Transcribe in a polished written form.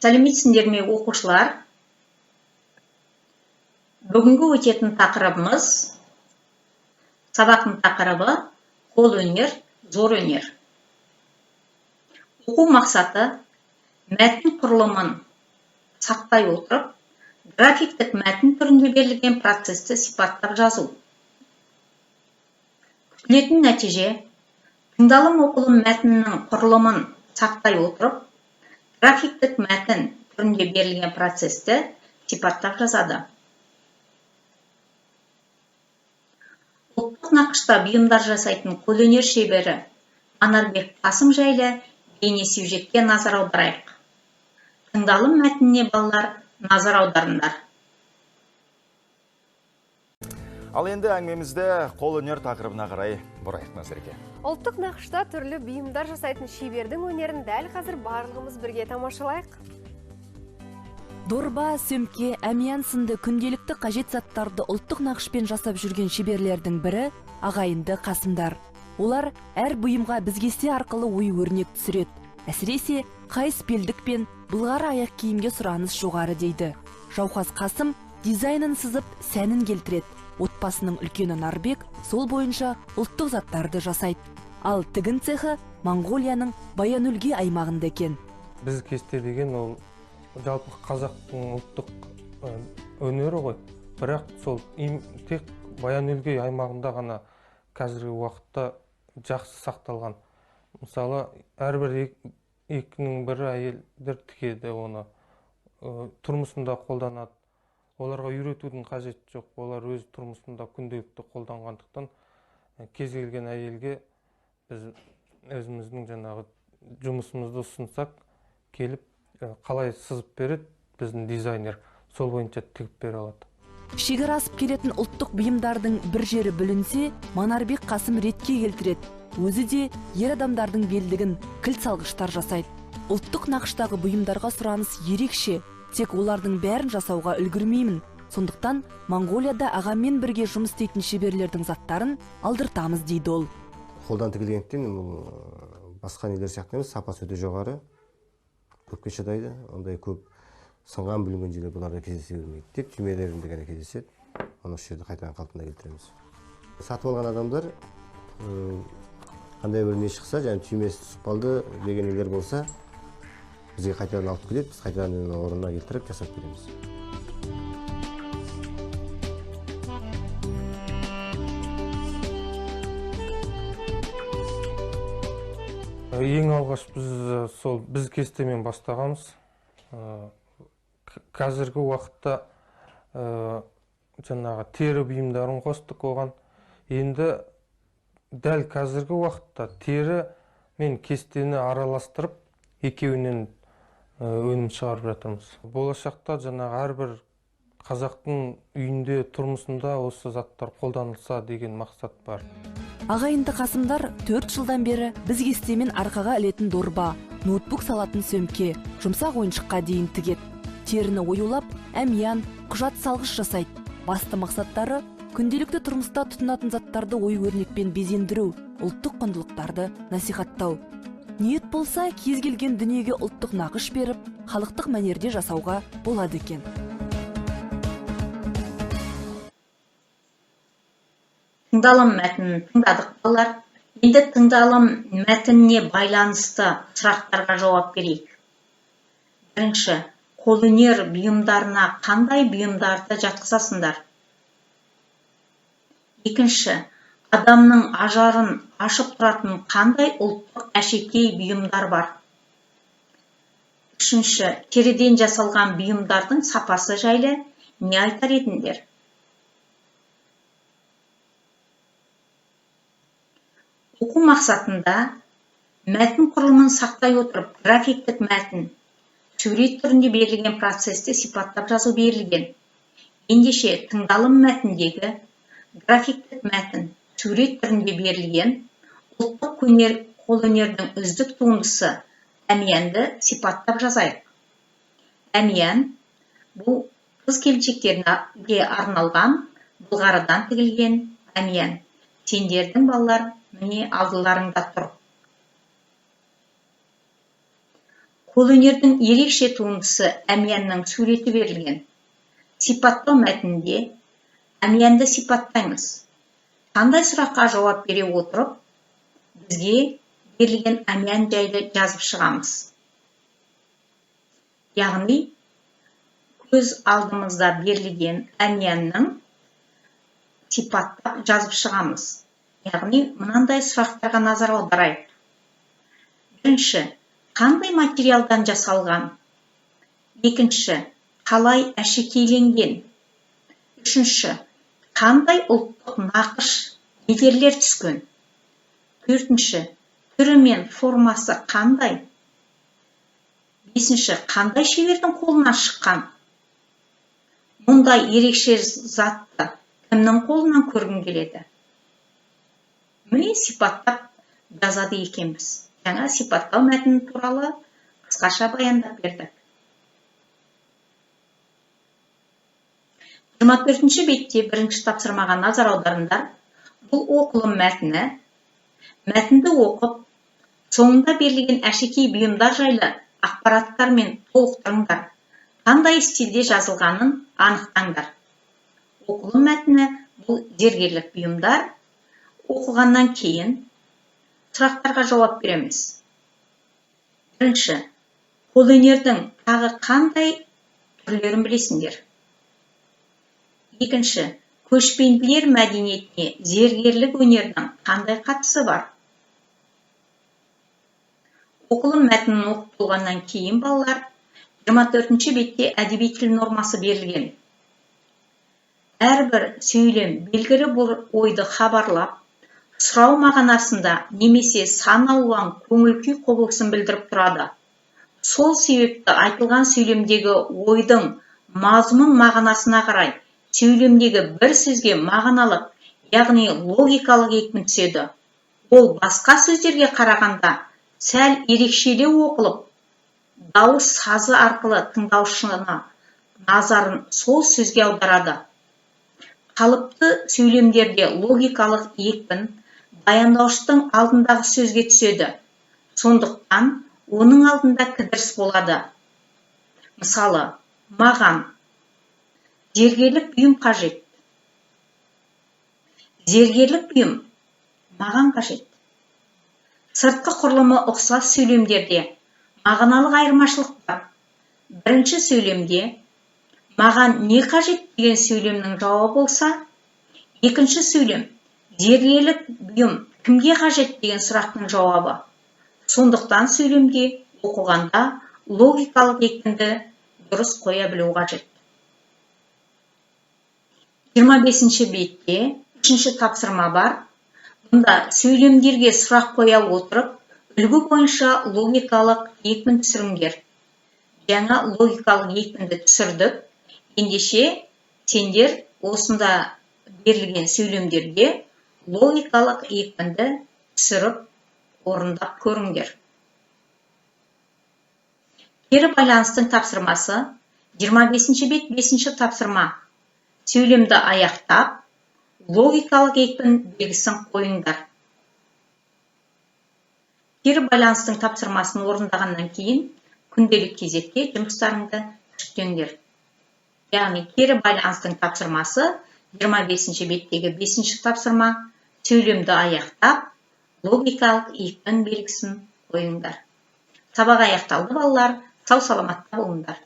Сәлеметсіңдер ме оқушылар? Бүгінгі өтетін тақырыбымыз, сабақтың тақырыбы қол өнер, зор өнер. Оқу мақсаты мәтін құрылымын сақтай отырып, графиктік мәтін түрінде берілген процесті сипаттап жазу. Күтілетін нәтиже, тыңдалым оқылым мәтіннің құрылымын сақтай отырып, графиктік мәтін түрінде берілген процесті сипаттап жазады. Ұлттық нақышта бұйымдар жасайтын қолөнер шебері Манарбек Қасым жайлы бейне сюжетке назар аударайық. Тыңдалым мәтініне балалар назар аударыңдар. Ал енді әңгімемізді қолөнер тақырыбына қарай бұрайық назарке. Ұлттық нақышта түрлі бұйымдар жасайтын шебердің өнерін дәл қазір барлығымыз бірге тамашалайық. Дорба, сөмке, әмиян сынды күнделікті қажет заттарды ұлттық нақышпен жасап жүрген шеберлердің бірі ағайынды Қасымдар. Олар әр бұйымға бізгесте арқылы ой өрнек түсіреді. Әсіресе қайыс белдік пен былғары аяқ киімге сұраныс жоғары дейді. Жауқас Қасым дизайнын сызып, сәнін келтіреді. Отбасының үлкені Нарбек сол бойынша ұлттық заттарды жасайды. Ал тігін цехы Моңғолияның Баян-Өлгей аймағында екен. Біз кесте деген ол жалпы қазақтың ұлттық өнері ғой. Бірақ сол тек Баян-Өлгей аймағында ғана қазіргі уақытта жақсы сақталған. Мысалы, әрбір екінің бірі әйелдер тігеді оны, тұрмысында қолданады. Оларға үйретудің қажет жоқ. Олар өз тұрмысында күнделікті қолданғандықтан кез келген әйелге біз өзіміздің жаңағы жұмысымызды ұсынсақ, келіп қалай сызып береді, біздің дизайнер сол бойынша тігіп бере алады. Шекара асып келетін ұлттық бұйымдардың бір жері бүлінсе, Манарбек Қасым ретке келтіреді. Өзі де ер адамдардың белдігін кілт салғыштар жасайды. Ұлттық нақыштағы бұйымдарға сұраныс ерекше, тек олардың бәрін жасауға үлгірмеймін. Сондықтан Моңғолияда ағаммен бірге жұмыс істейтін шеберлердің заттарын алдыртамыз дейді ол. Қолдан тігілгендіктен басқа нелер сияқты емес, сапасы өте жоғары, көпке шыдайды. Ондай көп сынған бүлінген жерлер бұларда кездесе бермейді. Тек түймелерінде ғана кездеседі. Оны осы жерде қайтадан қалпына келтіреміз. Сатып алған адамдар қандай бір не шықса, және түймесі түсіп қалды деген нелер болса, бізге қайтадан алып келеді, біз қайтадан орнына келтіріп жасап береміз. Ең алғаш біз кестемен бастағанбыз. Қазіргі уақытта жаңағы тері бұйымдарын қостық оған. Енді дәл қазіргі уақытта тері мен кестені араластырып, екеуінен өнім шығарып жатырмыз. Болашақта жаңағы әрбір қазақтың үйінде, тұрмысында осы заттар қолданылса деген мақсат бар. Ағайынды Қасымдар 4 жылдан бері біз кестемен арқаға ілетін дорба, ноутбук салатын сөмке, жұмсақ ойыншыққа дейін тігеді. Теріні оюлап, әмиян, құжат салғыш жасайды. Басты мақсаттары күнделікті тұрмыста тұтынатын заттарды ой өрнекпен безендіру, ұлттық құндылықтарды насихаттау. Ниет болса, кез келген дүниеге ұлттық нақыш беріп, халықтық мәнерде жасауға болады екен. Тыңдалым мәтінін тыңдадық балалар. Енді тыңдалым мәтініне байланысты сұрақтарға жауап берейік. Бірінші, қолөнер бұйымдарына қандай бұйымдарды жатқызасыңдар? Екінші, адамның ажарын ашып тұратын қандай ұлттық әшекей бұйымдар бар? Үшінші, теріден жасалған бұйымдардың сапасы жайлы не айтар едіңдер? Оқу мақсатында мәтін құрылымын сақтай отырып, графиктік мәтін сурет түрінде берілген процесті сипаттап жазу берілген. Ендеше тыңдалым мәтіндегі графиктік мәтін сурет түрінде берілген ұлттық қолөнердің үздік туындысы әмиянды сипаттап жазайық. Әмиян бұл қыз-келіншектерге арналған былғарыдан тігілген әмиян. Сендердің балалар міне алдыларыңда тұр. қолөнердің ерекше туындысы әмиянның суреті берілген. Сипаттау мәтінінде әмиянды сипаттаймыз. Қандай сұраққа жауап бере отырып, бізге берілген әмиян жайлы жазып шығамыз. Яғни, көз алдымызда берілген әмиянның сипаттап жазып шығамыз. Яғни, мынандай сұрақтарға назар аударайық. Бірінші, қандай материалдан жасалған? Екінші, қалай әшекейленген? Үшінші, қандай ұлттық нақыш бедерлер түскен? Төртінші, түрі мен формасы қандай? Бесінші, қандай шебердің қолынан шыққан? Мұндай ерекше затты кімнің қолынан көргің келеді? Міне сипаттап жазады екенбіз. Жаңа сипаттау мәтіні туралы қысқаша баяндап бердік. 24-ші бетте бірінші тапсырмаға назар аударыңдар. Бұл оқылым мәтіні. Мәтінді оқып, соңында берілген әшекей бұйымдар жайлы ақпараттармен толықтырыңдар. Қандай стилде жазылғанын анықтаңдар. Оқылым мәтіні бұл зергерлік бұйымдар. Оқылғаннан кейін сұрақтарға жауап береміз. Бірінші, қолөнердің тағы қандай түрлерін білесіңдер? Екінші, көшпенділер мәдениетіне зергерлік өнердің қандай қатысы бар? Оқылым мәтінін оқып болғаннан кейін балалар 24-ші бетте әдеби тіл нормасы берілген. Әрбір сөйлем белгілі бір ойды хабарлап, сұрау мағынасында немесе сан алуан көңіл-күй құбылысын білдіріп тұрады. Сол себепті айтылған сөйлемдегі ойдың мазмұн мағынасына қарай сөйлемдегі бір сөзге мағыналық, яғни логикалық екпін түседі. Ол басқа сөздерге қарағанда сәл ерекшелеу оқылып, дауыс сазы арқылы тыңдаушының назарын сол сөзге аударады. Қалыпты сөйлемдерде логикалық екпін баяндауыштың алдындағы сөзге түседі. Сондықтан оның алдында кідіріс болады. Мысалы, маған зергерлік бұйым қажет. Зергерлік бұйым маған қажет. Сыртқы құрылымы ұқсас сөйлемдерде мағыналық айырмашылық бар. Бірінші сөйлемде маған не қажет деген сөйлемнің жауабы болса, екінші сөйлем зергерлік бұйым кімге қажет деген сұрақтың жауабы. Сондықтан сөйлемде оқығанда логикалық екпінді дұрыс қоя білу қажет. 25-ші бетте 3-ші тапсырма бар. Бұнда сөйлемдерге сұрақ қоя отырып, үлгі бойынша логикалық екпін түсіріңдер. Жаңа логикалық екпінді түсірдік. Ендеше сендер осында берілген сөйлемдерге логикалық екпінді түсіріп орындап көріңдер. Кері байланыстың тапсырмасы 25-ші бет 5-ші тапсырма. Сөйлемді аяқтап, логикалық екпін белгісін қойыңдар. Кері байланыстың тапсырмасын орындағаннан кейін күнделік кезекте жұмыстарыңды жүктеңдер. Яғни кері байланыстың тапсырмасы 25-ші беттегі 5-ші тапсырма. Сөйлемді аяқтап, логикалық екпін белгісін қойыңдар. Сабақ аяқталды балалар, сау саламатта болыңдар.